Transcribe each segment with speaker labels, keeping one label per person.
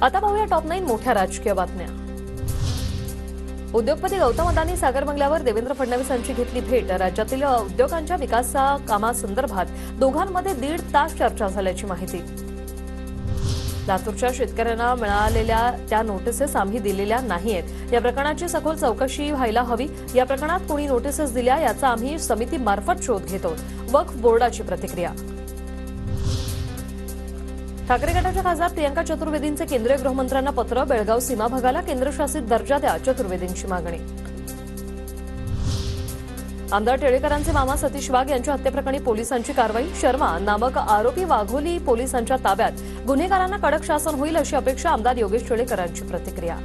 Speaker 1: आता पाहूया टॉप 9 मोठ्या राजकीय बातम्या। उद्योगपती गौतम अदानी सागर बंगल्यावर देवेंद्र फडणवीस यांची घेतली भेट। राज्यातील उद्योगांच्या विकास कामासंदर्भात दोघांमध्ये 1.5 तास चर्चा झाल्याची माहिती। लातूरच्या शेतकऱ्यांना मिळालेल्या त्या नोटिसेस आम्ही दिलेल्या नाहीत। या प्रकरणाची सखोल चौकशी व्हायला हवी। या प्रकरणात कोणी नोटिसेस दिल्या याचा आम्ही समितीमार्फत शोध घेतो। वक्फ बोर्डाची प्रतिक्रिया। ठाकरे गटाच्या खासदार प्रियंका चतुर्वेदींचे केंद्रीय गृहमंत्र्यांना पत्र। बेळगाव सीमा भागाला केंद्रशासित दर्जा द्या, चतुर्वेदींची मागणी। आमदार टिळेकरांचे मामा सतीश वाघ यांच्या हत्येप्रकरणी पोलिसांची कारवाई। शर्मा नामक आरोपी वाघोली पोलिसांच्या ताब्यात। गुन्हेगारांना कडक शासन होईल अशी अपेक्षा आमदार योगेश टिळेकरांची प्रतिक्रिया।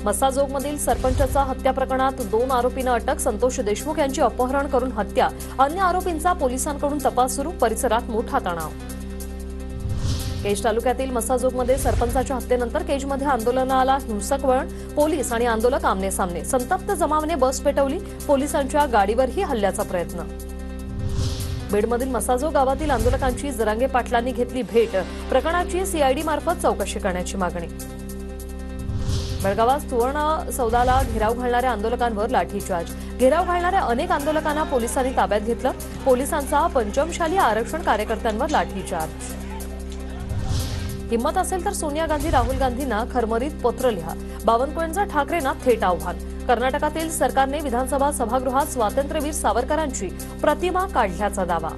Speaker 1: मस्साजोगमधील सरपंचाचा हत्या प्रकरणात 2 आरोपींना अटक। संतोष देशमुख यांची अपहरण करून हत्या। अन्य आरोपींचा पोलिसांकडून तपास सुरू। परिसरात मोठा तणाव। केज तालुक्यातील मस्साजोगमध्ये सरपंचाच्या हत्येनंतर केजमध्ये आंदोलनाला हिंसक वळण। पोलीस आणि आंदोलक आमने सामने। संतप्त जमावाने बस पेटवली। पोलिसांच्या गाडीवरही हल्ल्याचा प्रयत्न। बीडमधील मस्साजोग गावातील आंदोलकांची जरांगे पाटलांनी घेतली भेट। प्रकरणाची सीआयडी मार्फत चौकशी करण्याची मागणी। बेळगावात सुवर्ण सौदाला घेराव घालणाऱ्या आंदोलकांवर लाठीचार्ज। घेराव घालणाऱ्या अनेक आंदोलकांना पोलिसांनी ताब्यात घेतलं। पोलिसांचा पंचमशाली आरक्षण कार्यकर्त्यांवर लाठीचार्ज। हिम्मत असेल तर सोनिया गांधी राहुल गांधींना खरमरीत पत्र लिहा। बावनकुळेंचा ठाकरेंना थेट आव्हान। कर्नाटकातील सरकारने विधानसभा सभागृहात स्वातंत्र्यवीर सावरकरांची प्रतिमा काढल्याचा दावा।